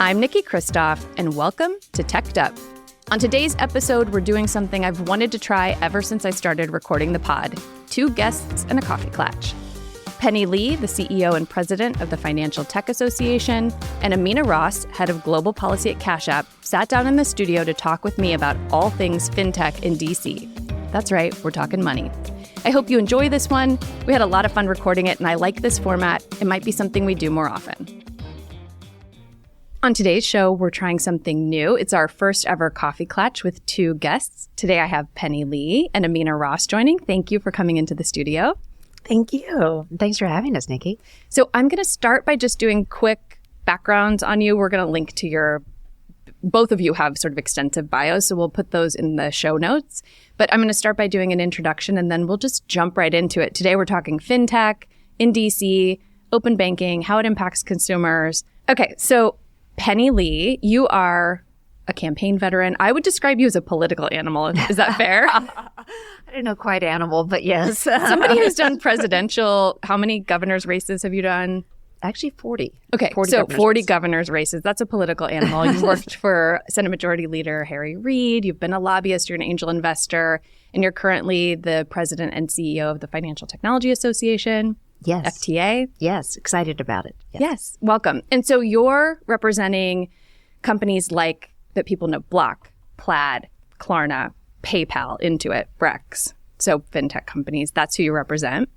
I'm Nikki Kristoff, and welcome to Teched Up. On today's episode, we're doing something I've wanted to try ever since I started recording the pod. 2 guests and a coffee clatch. Penny Lee, the CEO and president of the Financial Tech Association, and Amena Ross, head of global policy at CashApp, sat down in the studio to talk with me about all things fintech in D.C. That's right, we're talking money. I hope you enjoy this one. We had a lot of fun recording it, and I like this format. It might be something we do more often. On today's show, we're trying something new. It's our first ever coffee clatch with 2 guests. Today, I have Penny Lee and Amena Ross joining. Thank you for coming into the studio. Thank you. Thanks for having us, Nikki. So I'm going to start by just doing quick backgrounds on you. We're going to link to both of you have sort of extensive bios, so we'll put those in the show notes. But I'm going to start by doing an introduction, and then we'll just jump right into it. Today, we're talking fintech in DC, open banking, how it impacts consumers. Okay, so Penny Lee, you are a campaign veteran. I would describe you as a political animal. Is that fair? I don't know quite animal, but yes. Somebody who's done presidential, how many governors' races have you done? Actually, 40. Okay, 40 governors' races. That's a political animal. You've worked for Senate Majority Leader Harry Reid. You've been a lobbyist. You're an angel investor. And you're currently the president and CEO of the Financial Technology Association. Yes. FTA. Yes, excited about it. Yes, welcome. And so you're representing companies like that people know: Block, Plaid, Klarna, PayPal, Intuit, Brex. So fintech companies, that's who you represent.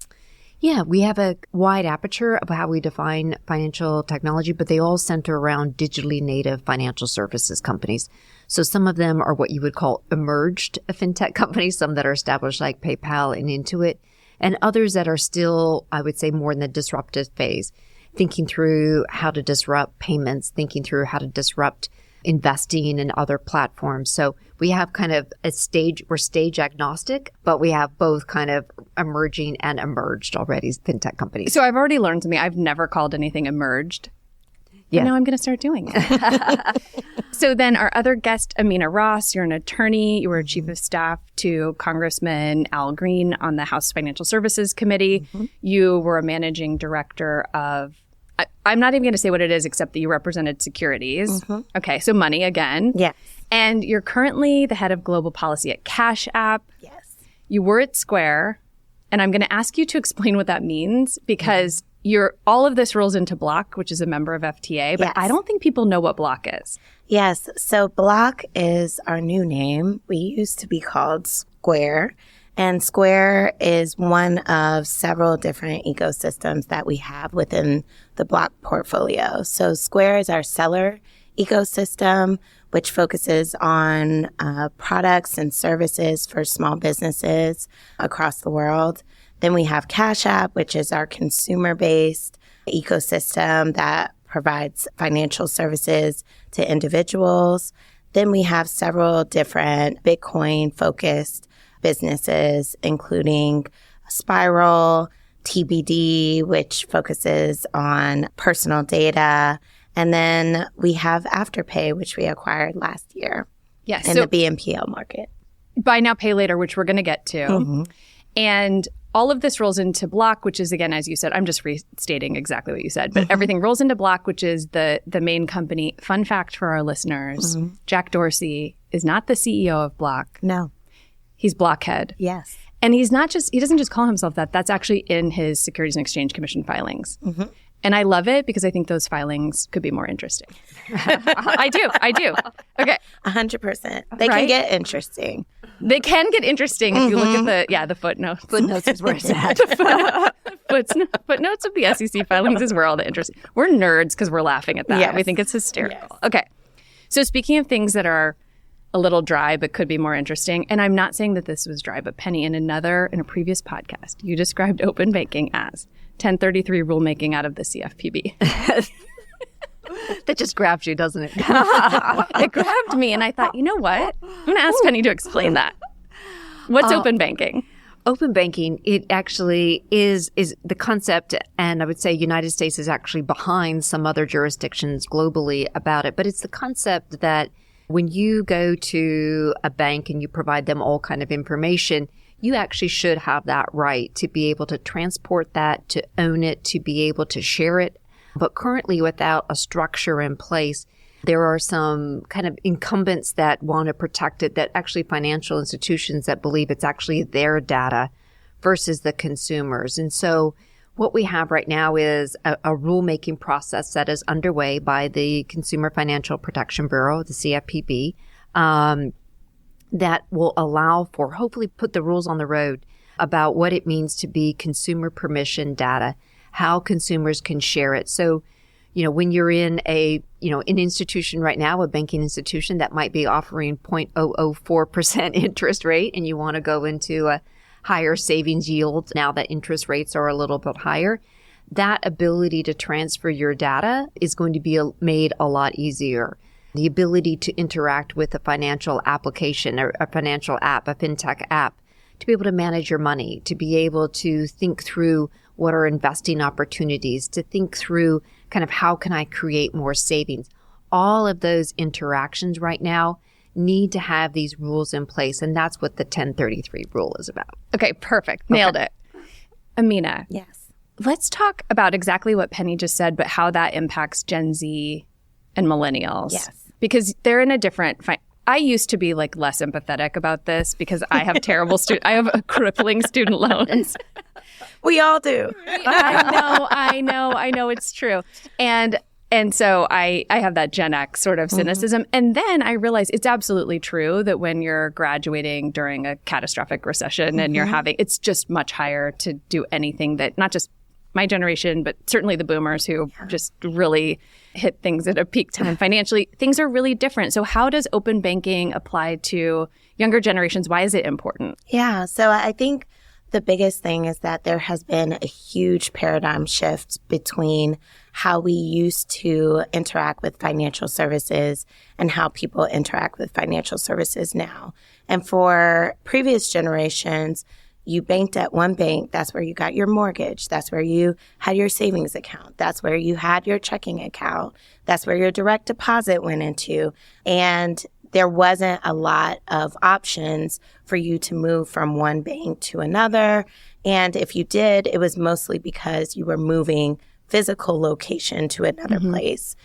Yeah, we have a wide aperture of how we define financial technology, but they all center around digitally native financial services companies. So some of them are what you would call emerged fintech companies, some that are established like PayPal and Intuit, and others that are still, I would say, more in the disruptive phase, thinking through how to disrupt payments, thinking through how to disrupt investing in other platforms. So we have kind of we're stage agnostic, but we have both kind of emerging and emerged already fintech companies. So I've already learned something. I've never called anything emerged. Yeah. And now I'm going to start doing it. So then our other guest, Amena Ross, you're an attorney. You were chief of staff to Congressman Al Green on the House Financial Services Committee. Mm-hmm. You were a managing director of, I'm not even going to say what it is, except that you represented securities. Mm-hmm. Okay, so money again. Yes. And you're currently the head of global policy at CashApp. Yes. You were at Square. And I'm going to ask you to explain what that means, because all of this rolls into Block, which is a member of FTA, but yes. I don't think people know what Block is. Yes. So Block is our new name. We used to be called Square. And Square is one of several different ecosystems that we have within the Block portfolio. So Square is our seller ecosystem, which focuses on products and services for small businesses across the world. Then we have CashApp, which is our consumer-based ecosystem that provides financial services to individuals. Then we have several different Bitcoin-focused businesses, including Spiral, TBD, which focuses on personal data. And then we have Afterpay, which we acquired last year in the BNPL market. Buy Now, Pay Later, which we're going to get to. Mm-hmm. And all of this rolls into Block, which is, again, as you said, I'm just restating exactly what you said, but everything rolls into Block, which is the main company. Fun fact for our listeners, Jack Dorsey is not the CEO of Block. No. He's Blockhead. Yes. And he doesn't just call himself that. That's actually in his Securities and Exchange Commission filings. Mm-hmm. And I love it because I think those filings could be more interesting. I do. Okay. 100%. They can get interesting. They can get interesting if you look at the footnotes. Footnotes is where it's at. Footnotes of the SEC filings is where all the interesting. We're nerds because we're laughing at that. Yes. We think it's hysterical. Yes. Okay. So speaking of things that are a little dry but could be more interesting, and I'm not saying that this was dry, but Penny, in a previous podcast, you described open banking as 1033 rulemaking out of the CFPB. That just grabs you, doesn't it? It grabbed me, and I thought, you know what? I'm going to ask Penny to explain that. What's open banking? Open banking, it actually is the concept, and I would say United States is actually behind some other jurisdictions globally about it, but it's the concept that when you go to a bank and you provide them all kind of information, you actually should have that right to be able to transport that, to own it, to be able to share it. But currently, without a structure in place, There are some kind of incumbents that want to protect it, that actually financial institutions that believe it's actually their data versus the consumers. And so what we have right now is a rulemaking process that is underway by the Consumer Financial Protection Bureau, the CFPB, that will allow for, hopefully put the rules on the road about what it means to be consumer permission data, how consumers can share it. So, when you're in an institution right now, a banking institution that might be offering 0.004% interest rate, and you want to go into a higher savings yield now that interest rates are a little bit higher, that ability to transfer your data is going to be made a lot easier. The ability to interact with a financial application or a financial app, a Fintech app, to be able to manage your money, to be able to think through what are investing opportunities, to think through kind of how can I create more savings. All of those interactions right now need to have these rules in place, and that's what the 1033 rule is about. Okay, perfect. Nailed it. Amena. Yes. Let's talk about exactly what Penny just said, but how that impacts Gen Z and millennials. Yes. Because they're in a different... I used to be less empathetic about this because I have terrible I have crippling student loans. We all do. I know it's true. And so I have that Gen X sort of cynicism. Mm-hmm. And then I realized it's absolutely true that when you're graduating during a catastrophic recession and you're it's just much higher to do anything that not just my generation, but certainly the boomers who just really hit things at a peak time financially, things are really different. So how does open banking apply to younger generations? Why is it important? Yeah. So I think the biggest thing is that there has been a huge paradigm shift between how we used to interact with financial services and how people interact with financial services now. And for previous generations, you banked at one bank. That's where you got your mortgage. That's where you had your savings account. That's where you had your checking account. That's where your direct deposit went into. And there wasn't a lot of options for you to move from one bank to another. And if you did, it was mostly because you were moving physical location to another place.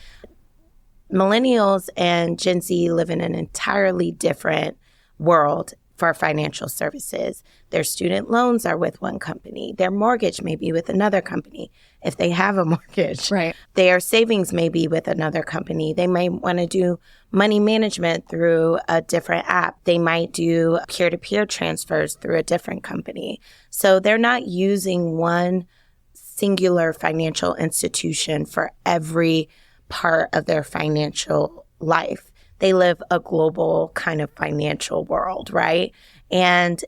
Millennials and Gen Z live in an entirely different world for financial services. Their student loans are with one company. Their mortgage may be with another company if they have a mortgage. Right. Their savings may be with another company. They may want to do money management through a different app. They might do peer-to-peer transfers through a different company. So they're not using one singular financial institution for every part of their financial life. They live a global kind of financial world, right? And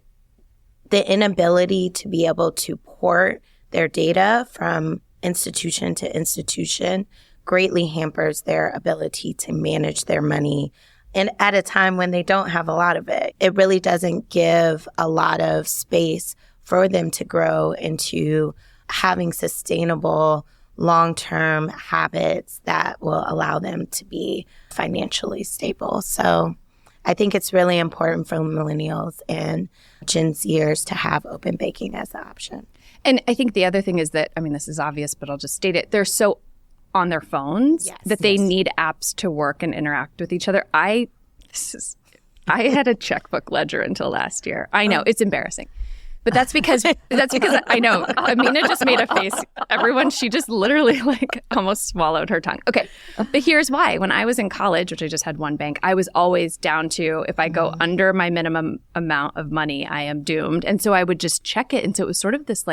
the inability to be able to port their data from institution to institution greatly hampers their ability to manage their money. And at a time when they don't have a lot of it, it really doesn't give a lot of space for them to grow into having sustainable long-term habits that will allow them to be financially stable. So I think it's really important for millennials and Gen Zers to have open banking as an option. And I think the other thing is that, this is obvious, but I'll just state it. They're so on their phones that they need apps to work and interact with each other. I had a checkbook ledger until last year. I know, it's embarrassing. But that's because I know Amena just made a face. Everyone, she just literally almost swallowed her tongue. Okay, but here's why. When I was in college, which I just had one bank, I was always down to if I go under my minimum amount of money, I am doomed. And so I would just check it. And so it was sort of this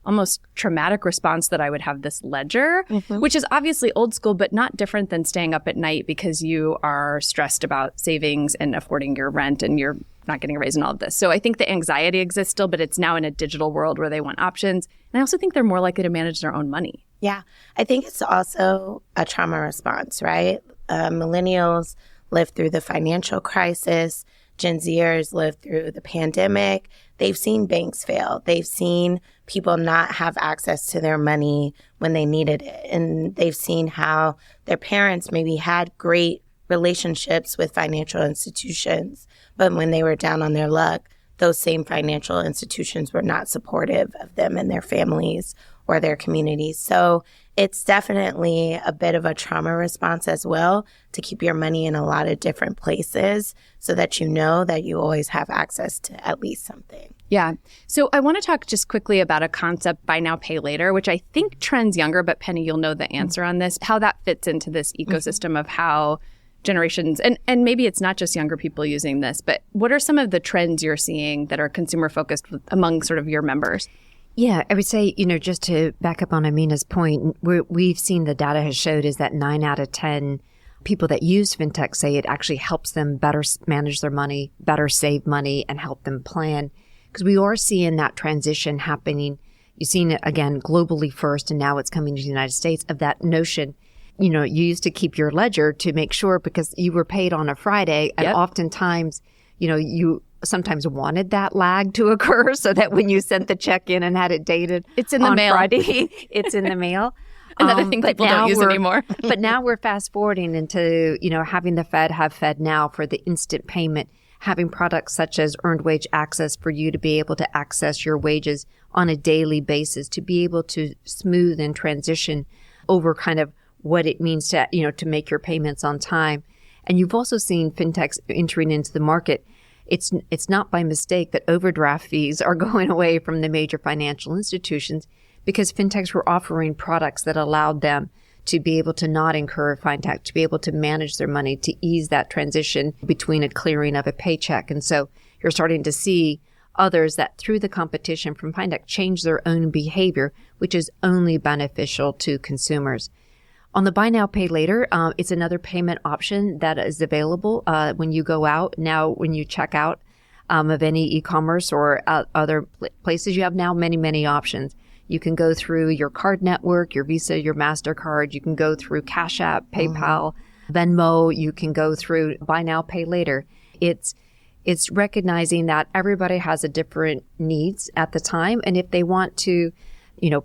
almost traumatic response that I would have this ledger, which is obviously old school, but not different than staying up at night because you are stressed about savings and affording your rent and you're not getting a raise and all of this. So I think the anxiety exists still, but it's now in a digital world where they want options. And I also think they're more likely to manage their own money. Yeah. I think it's also a trauma response, right? Millennials lived through the financial crisis. Gen Zers lived through the pandemic. They've seen banks fail. They've seen people not have access to their money when they needed it. And they've seen how their parents maybe had great relationships with financial institutions, but when they were down on their luck, those same financial institutions were not supportive of them and their families or their communities. So it's definitely a bit of a trauma response as well, to keep your money in a lot of different places so that you know that you always have access to at least something. Yeah. So I want to talk just quickly about a concept, buy now, pay later, which I think trends younger, but Penny, you'll know the answer on this, how that fits into this ecosystem of how generations, and maybe it's not just younger people using this, but what are some of the trends you're seeing that are consumer focused among sort of your members? Yeah, I would say, just to back up on Amena's point, we've seen the data has showed is that 9 out of 10 people that use Fintech say it actually helps them better manage their money, better save money, and help them plan. Because we are seeing that transition happening. You've seen it, again, globally first, and now it's coming to the United States, of that notion. You used to keep your ledger to make sure, because you were paid on a Friday, and oftentimes, you sometimes wanted that lag to occur so that when you sent the check in and had it dated, it's in the on mail. Friday, it's in the mail. Another thing people don't use anymore. But now we're fast forwarding into, having the Fed have Fed Now for the instant payment, having products such as earned wage access for you to be able to access your wages on a daily basis, to be able to smooth and transition over kind of what it means to, to make your payments on time. And you've also seen fintechs entering into the market. It's not by mistake that overdraft fees are going away from the major financial institutions, because fintechs were offering products that allowed them to be able to not incur fintech, to be able to manage their money, to ease that transition between a clearing of a paycheck. And so you're starting to see others that through the competition from fintech change their own behavior, which is only beneficial to consumers. On the buy now, pay later, it's another payment option that is available when you go out. Now, when you check out of any e-commerce or other places, you have now many, many options. You can go through your card network, your Visa, your MasterCard. You can go through CashApp, PayPal, Venmo. You can go through buy now, pay later. It's recognizing that everybody has a different needs at the time. And if they want to,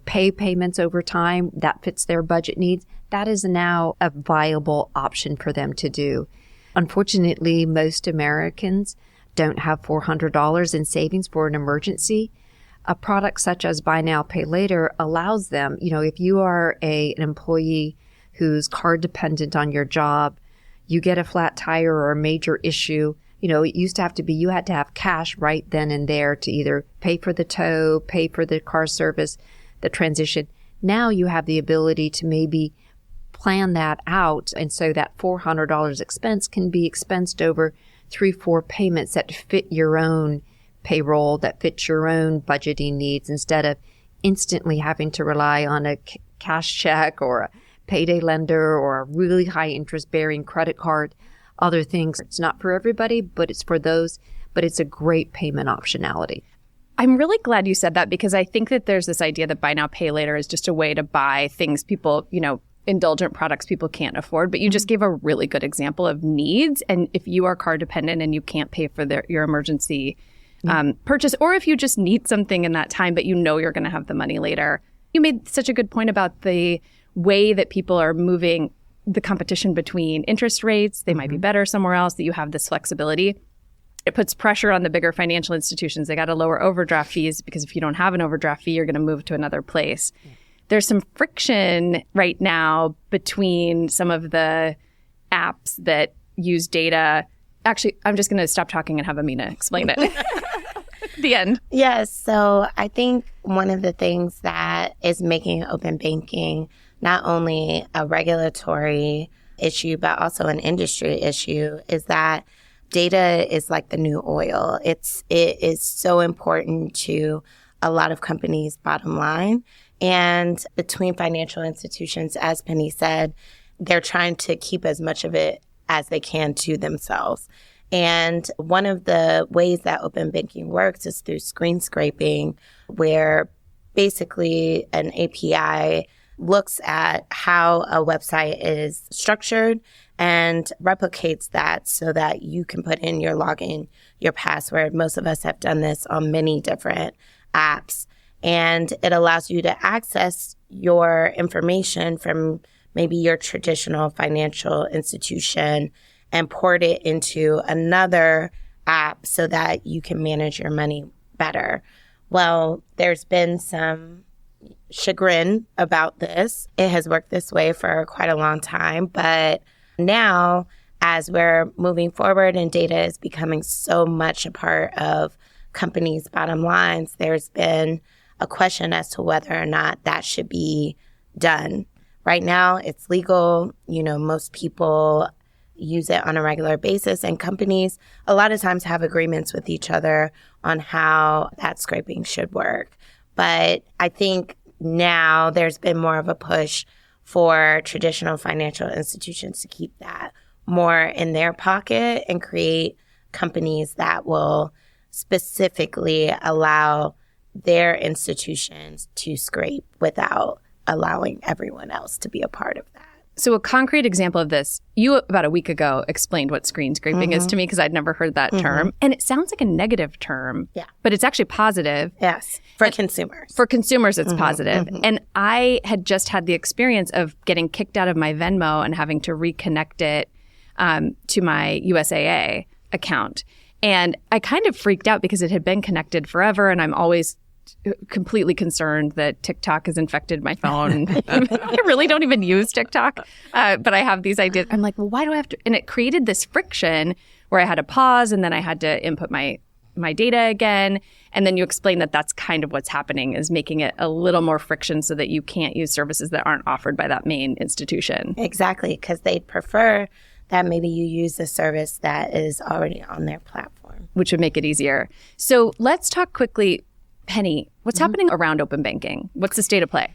pay payments over time that fits their budget needs, that is now a viable option for them to do. Unfortunately, most Americans don't have $400 in savings for an emergency. A product such as buy now, pay later allows them, if you are an employee who's card dependent on your job, you get a flat tire or a major issue, it used to have to be, you had to have cash right then and there to either pay for the tow, pay for the car service, the transition. Now you have the ability to maybe plan that out. And so that $400 expense can be expensed over 3-4 payments that fit your own payroll, that fit your own budgeting needs, instead of instantly having to rely on a cash check or a payday lender or a really high interest bearing credit card, other things. It's not for everybody, but it's for those, but it's a great payment optionality. I'm really glad you said that, because I think that there's this idea that buy now, pay later is just a way to buy things people, indulgent products people can't afford. But you just gave a really good example of needs. And if you are card dependent and you can't pay for your emergency purchase, or if you just need something in that time, but you're going to have the money later. You made such a good point about the way that people are moving the competition between interest rates. They might be better somewhere else, that you have this flexibility. It puts pressure on the bigger financial institutions. They got to lower overdraft fees, because if you don't have an overdraft fee, you're going to move to another place. Yeah. There's some friction right now between some of the apps that use data. Actually, I'm just going to stop talking and have Amena explain it. The end. Yes. So I think one of the things that is making open banking not only a regulatory issue, but also an industry issue is that data is like the new oil. It is so important to a lot of companies' bottom line. And between financial institutions, as Penny said, they're trying to keep as much of it as they can to themselves. And one of the ways that open banking works is through screen scraping, where basically an API looks at how a website is structured and replicates that so that you can put in your login, your password. Most of us have done this on many different apps. And it allows you to access your information from maybe your traditional financial institution and port it into another app so that you can manage your money better. Well, there's been some chagrin about this. It has worked this way for quite a long time, but now as we're moving forward and data is becoming so much a part of companies' bottom lines, there's been a question as to whether or not that should be done. Right now, it's legal. Most people use it on a regular basis, and companies a lot of times have agreements with each other on how that scraping should work. But I think now there's been more of a push for traditional financial institutions to keep that more in their pocket and create companies that will specifically allow their institutions to scrape without allowing everyone else to be a part of that. So a concrete example of this, you about a week ago explained what screen scraping is to me because I'd never heard that term. And it sounds like a negative term, but it's actually positive. Yes, for consumers. For consumers, it's positive. And I had just had the experience of getting kicked out of my Venmo and having to reconnect it to my USAA account. And I kind of freaked out because it had been connected forever, and I'm always completely concerned that TikTok has infected my phone. I really don't even use TikTok, but I have these ideas. I'm like, well, why do I have to? And it created this friction where I had to pause, and then I had to input my data again. And then you explain that that's kind of what's happening, is making it a little more friction so that you can't use services that aren't offered by that main institution. Exactly, because they'd prefer that maybe you use a service that is already on their platform. Which would make it easier. So let's talk quickly, Penny, what's happening around open banking? What's the state of play?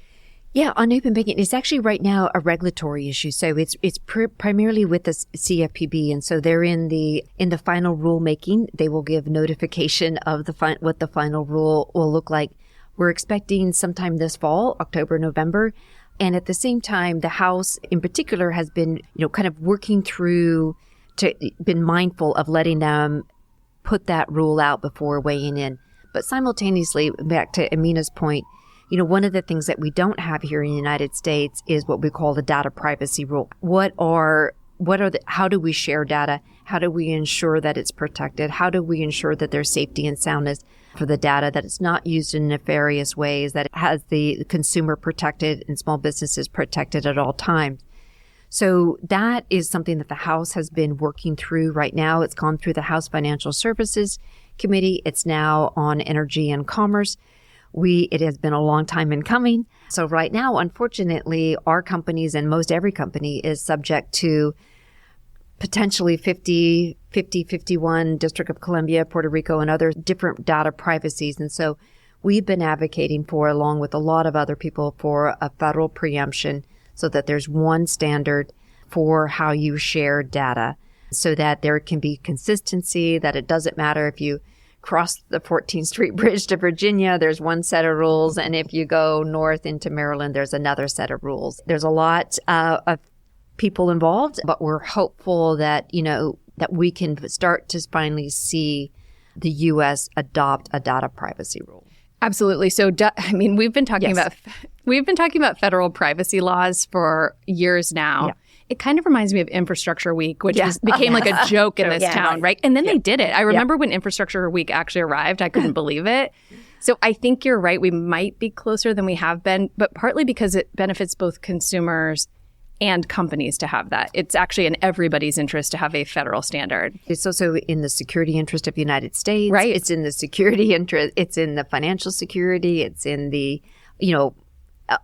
Yeah, on open banking, it's actually right now a regulatory issue. So it's primarily with the CFPB, and so they're in the final rulemaking. They will give notification of what the final rule will look like. We're expecting sometime this fall, October, November. And at the same time, the House in particular has been, kind of working through been mindful of letting them put that rule out before weighing in. But simultaneously, back to Amena's point, one of the things that we don't have here in the United States is what we call the data privacy rule. How do we share data? How do we ensure that it's protected? How do we ensure that there's safety and soundness for the data, that it's not used in nefarious ways, that it has the consumer protected and small businesses protected at all times? So that is something that the House has been working through right now. It's gone through the House Financial Services Committee. It's now on Energy and Commerce. It has been a long time in coming. So right now, unfortunately, our companies and most every company is subject to potentially 51, District of Columbia, Puerto Rico, and other different data privacies. And so we've been advocating for, along with a lot of other people, for a federal preemption so that there's one standard for how you share data so that there can be consistency, that it doesn't matter if you cross the 14th Street Bridge to Virginia, there's one set of rules. And if you go north into Maryland, there's another set of rules. There's a lot of people involved, but we're hopeful that, that we can start to finally see the U.S. adopt a data privacy rule. Absolutely. So, we've been talking about federal privacy laws for years now. Yeah. It kind of reminds me of Infrastructure Week, which became like a joke in this town, right? And then they did it. I remember when Infrastructure Week actually arrived, I couldn't believe it. So I think you're right. We might be closer than we have been, but partly because it benefits both consumers and companies to have that. It's actually in everybody's interest to have a federal standard. It's also in the security interest of the United States. Right. It's in the security interest. It's in the financial security. It's in the,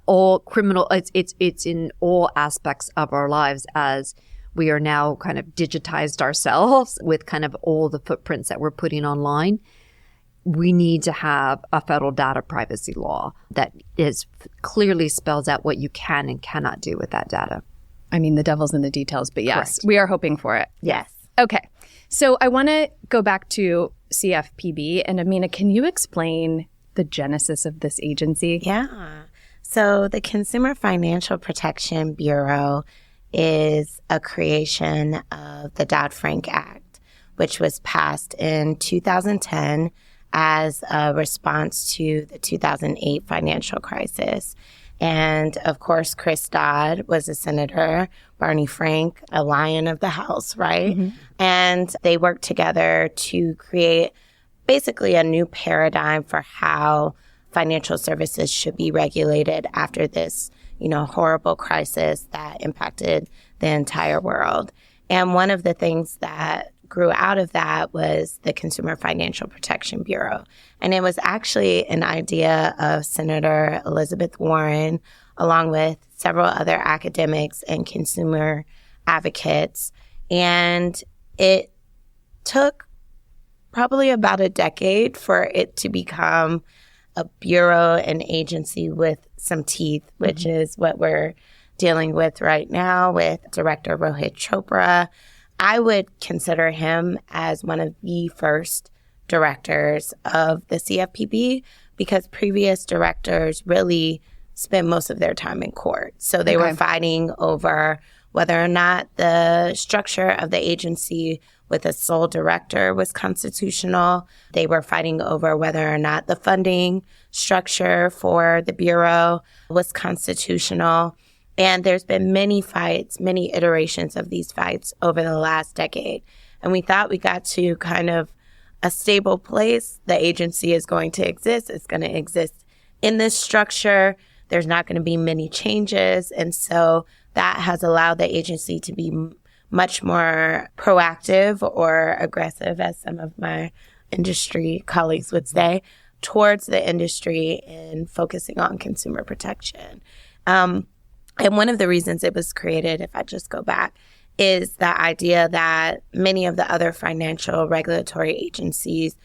all criminal. It's in all aspects of our lives as we are now kind of digitized ourselves with kind of all the footprints that we're putting online. We need to have a federal data privacy law that clearly spells out what you can and cannot do with that data. The devil's in the details, but yes, Correct. We are hoping for it. Yes. Okay. So I want to go back to CFPB. And Amena, can you explain the genesis of this agency? Yeah. So the Consumer Financial Protection Bureau is a creation of the Dodd-Frank Act, which was passed in 2010 as a response to the 2008 financial crisis. And of course, Chris Dodd was a senator, Barney Frank, a lion of the House, right? Mm-hmm. And they worked together to create basically a new paradigm for how financial services should be regulated after this, horrible crisis that impacted the entire world. And one of the things that grew out of that was the Consumer Financial Protection Bureau. And it was actually an idea of Senator Elizabeth Warren, along with several other academics and consumer advocates. And it took probably about a decade for it to become a bureau, an agency with some teeth, which is what we're dealing with right now with Director Rohit Chopra. I would consider him as one of the first directors of the CFPB because previous directors really spent most of their time in court. So they were fighting over whether or not the structure of the agency with a sole director was constitutional. They were fighting over whether or not the funding structure for the Bureau was constitutional. And there's been many fights, many iterations of these fights over the last decade. And we thought we got to kind of a stable place. The agency is going to exist. It's going to exist in this structure. There's not going to be many changes. And so that has allowed the agency to be much more proactive or aggressive, as some of my industry colleagues would say, towards the industry in focusing on consumer protection. And one of the reasons it was created, if I just go back, is the idea that many of the other financial regulatory agencies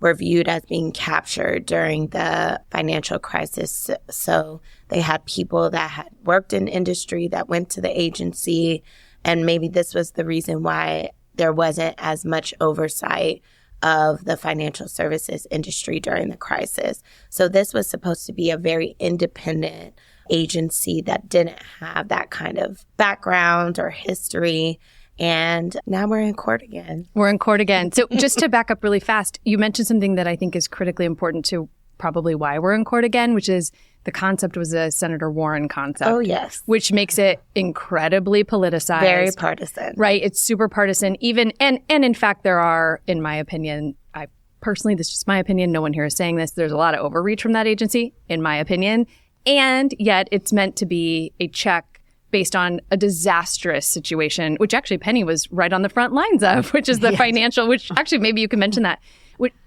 were viewed as being captured during the financial crisis. So they had people that had worked in industry that went to the agency, and maybe this was the reason why there wasn't as much oversight of the financial services industry during the crisis. So this was supposed to be a very independent agency that didn't have that kind of background or history. And now we're in court again. We're in court again. So just to back up really fast, you mentioned something that I think is critically important to probably why we're in court again, which is the concept was a Senator Warren concept. Oh, yes. Which makes it incredibly politicized. Very partisan. Right. It's super partisan. Even, and in fact, there are, in my opinion, this is just my opinion, no one here is saying this, there's a lot of overreach from that agency, in my opinion. And yet it's meant to be a check based on a disastrous situation, which actually Penny was right on the front lines of, which is the financial, which actually maybe you can mention that.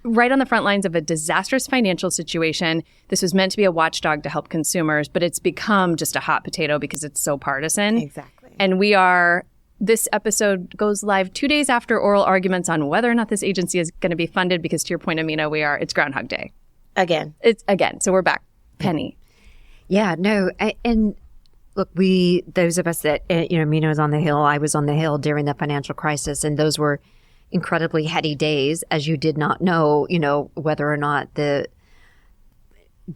Right on the front lines of a disastrous financial situation. This was meant to be a watchdog to help consumers, but it's become just a hot potato because it's so partisan. Exactly. And this episode goes live 2 days after oral arguments on whether or not this agency is going to be funded because to your point, Amena, it's Groundhog Day. Again. So we're back. Penny. Yeah, no. And look, those of us that, Amena was on the Hill, I was on the Hill during the financial crisis, and those were incredibly heady days, as you did not know, whether or not the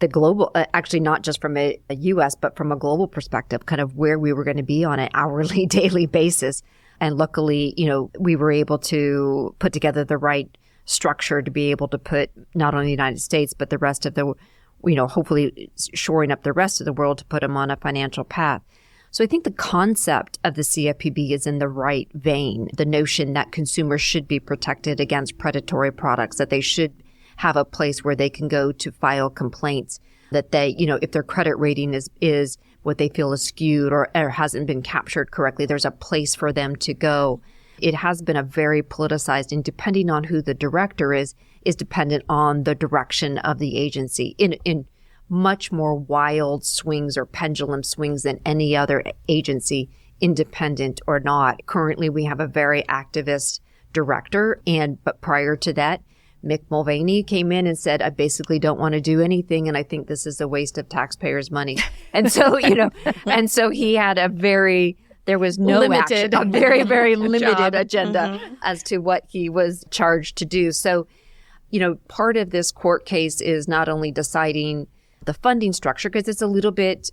global, actually not just from a U.S., but from a global perspective, kind of where we were going to be on an hourly, daily basis. And luckily, we were able to put together the right structure to be able to put not only the United States, but the rest of the, hopefully shoring up the rest of the world to put them on a financial path. So I think the concept of the CFPB is in the right vein. The notion that consumers should be protected against predatory products, that they should have a place where they can go to file complaints, that they, if their credit rating is what they feel is skewed or hasn't been captured correctly, there's a place for them to go. It has been a very politicized, and depending on who the director is dependent on the direction of the agency in much more wild swings or pendulum swings than any other agency, independent or not. Currently, we have a very activist director, but prior to that, Mick Mulvaney came in and said, I basically don't want to do anything, and I think this is a waste of taxpayers' money. And so, and so he had there was no limited, a very, very limited agenda as to what he was charged to do. So, part of this court case is not only deciding the funding structure, because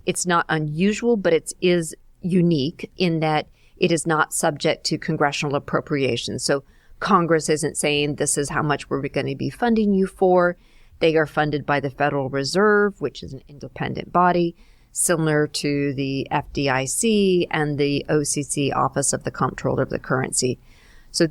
it's not unusual, but it is unique in that it is not subject to congressional appropriations. So Congress isn't saying this is how much we're going to be funding you for. They are funded by the Federal Reserve, which is an independent body, similar to the FDIC and the OCC, Office of the Comptroller of the Currency. So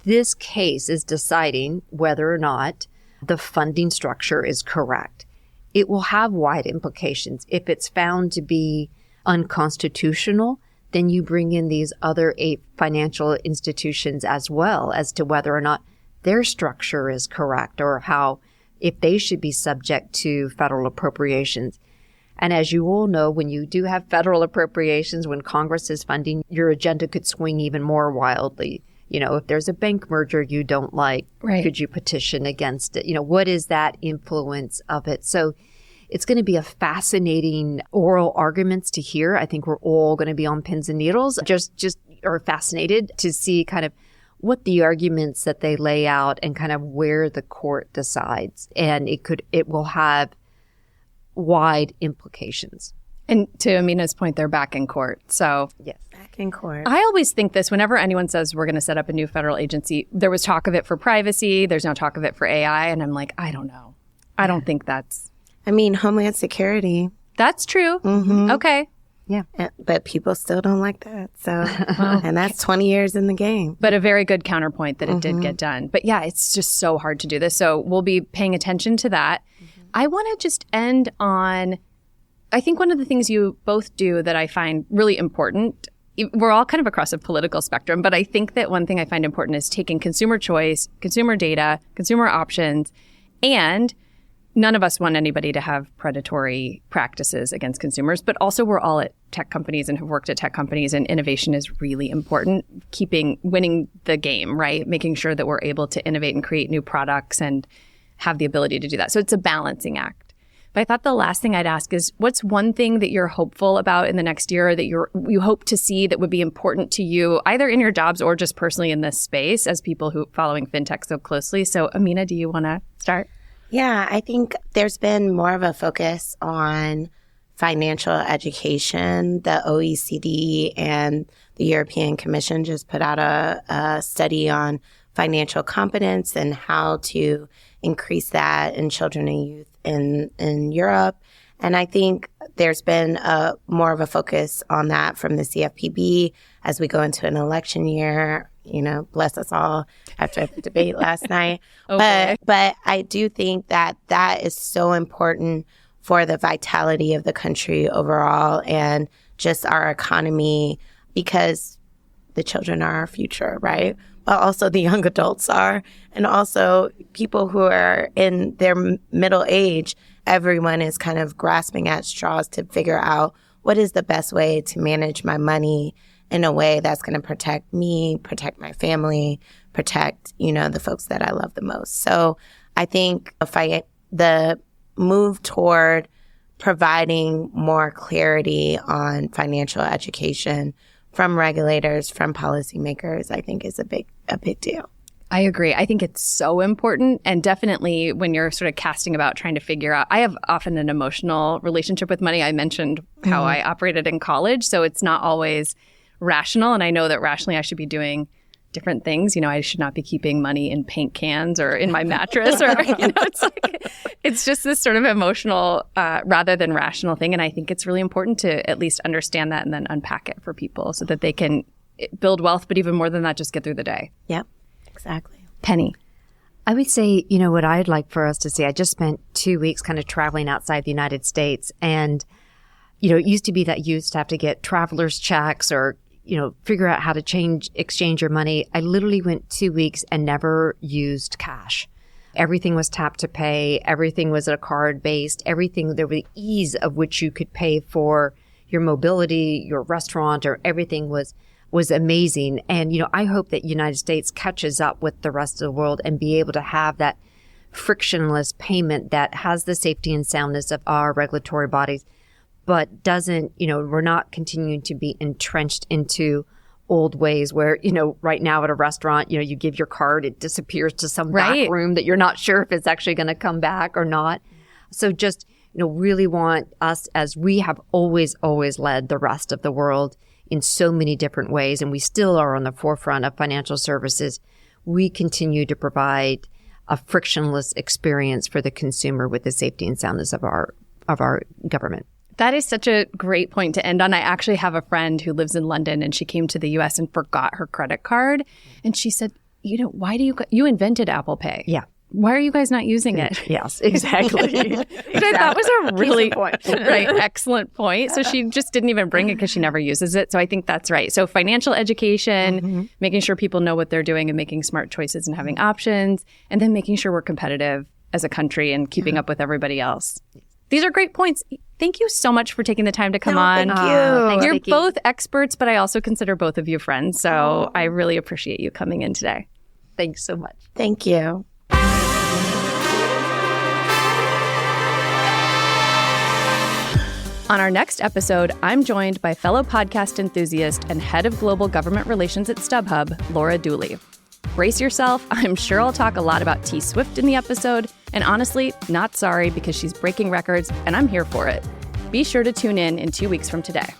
this case is deciding whether or not the funding structure is correct. It will have wide implications. If it's found to be unconstitutional, then you bring in these other 8 financial institutions as well as to whether or not their structure is correct or how, if they should be subject to federal appropriations. And as you all know, when you do have federal appropriations, when Congress is funding, your agenda could swing even more wildly. You know, if there's a bank merger you don't like, right, could you petition against it? You know, what is that influence of it? So it's going to be a fascinating oral arguments to hear. I think we're all going to be on pins and needles, just are fascinated to see kind of what the arguments that they lay out and kind of where the court decides. And it will have wide implications. And to Amena's point, they're back in court. So yes, back in court. I always think this whenever anyone says we're going to set up a new federal agency. There was talk of it for privacy. There's no talk of it for AI. And I'm like, I don't know. I don't think that's. I mean, Homeland Security. That's true. Mm-hmm. Okay. Yeah. But people still don't like that. So, and that's 20 years in the game. But a very good counterpoint that it did get done. But yeah, it's just so hard to do this. So we'll be paying attention to that. I want to just end on, I think one of the things you both do that I find really important, we're all kind of across a political spectrum, but I think that one thing I find important is taking consumer choice, consumer data, consumer options, and none of us want anybody to have predatory practices against consumers, but also we're all at tech companies and have worked at tech companies, and innovation is really important. Winning the game, right? Making sure that we're able to innovate and create new products and have the ability to do that. So it's a balancing act. But I thought the last thing I'd ask is, what's one thing that you're hopeful about in the next year, or that you hope to see that would be important to you, either in your jobs or just personally in this space as people who following fintech so closely? So Amena, do you want to start? Yeah, I think there's been more of a focus on financial education. The OECD and the European Commission just put out a study on financial competence and how to increase that in children and youth in Europe. And I think there's been more of a focus on that from the CFPB as we go into an election year. You know, bless us all after the debate last night. Okay. But I do think that is so important for the vitality of the country overall and just our economy, because the children are our future, right? But also the young adults are, and also people who are in their middle age. Everyone is kind of grasping at straws to figure out what is the best way to manage my money in a way that's going to protect me, protect my family, protect, the folks that I love the most. So I think the move toward providing more clarity on financial education from regulators, from policymakers, I think is a big deal. I agree. I think it's so important. And definitely when you're sort of casting about trying to figure out, I have often an emotional relationship with money. I mentioned how I operated in college. So it's not always rational. And I know that rationally I should be doing different things. I should not be keeping money in paint cans or in my mattress, or, it's just this sort of emotional rather than rational thing. And I think it's really important to at least understand that and then unpack it for people so that they can build wealth, but even more than that, just get through the day. Yep, exactly. Penny. I would say, what I'd like for us to see, I just spent 2 weeks kind of traveling outside the United States. And, it used to be that you used to have to get traveler's checks or figure out how to exchange your money. I literally went 2 weeks and never used cash. Everything was tap to pay. Everything was a card based. Everything, there was the ease of which you could pay for your mobility, your restaurant, or everything was amazing. And, I hope that United States catches up with the rest of the world and be able to have that frictionless payment that has the safety and soundness of our regulatory bodies, but doesn't, we're not continuing to be entrenched into old ways where, right now at a restaurant, you give your card, it disappears to some back room that you're not sure if it's actually going to come back or not. So just, really want us, as we have always led the rest of the world in so many different ways, and we still are on the forefront of financial services. we continue to provide a frictionless experience for the consumer with the safety and soundness of our government. That is such a great point to end on. I actually have a friend who lives in London, and she came to the U.S. and forgot her credit card. And she said, why do you invented Apple Pay? Yeah. Why are you guys not using it? Yes, exactly. Which I thought was a really excellent point. So she just didn't even bring it because she never uses it. So I think that's right. So financial education, making sure people know what they're doing and making smart choices and having options, and then making sure we're competitive as a country and keeping up with everybody else. These are great points. Thank you so much for taking the time to come on. Thank you. Thanks, You're both experts, but I also consider both of you friends. So I really appreciate you coming in today. Thanks so much. Thank you. On our next episode, I'm joined by fellow podcast enthusiast and head of global government relations at StubHub, Laura Dooley. Brace yourself. I'm sure I'll talk a lot about T Swift in the episode, and honestly, not sorry because she's breaking records and I'm here for it. Be sure to tune in 2 weeks from today.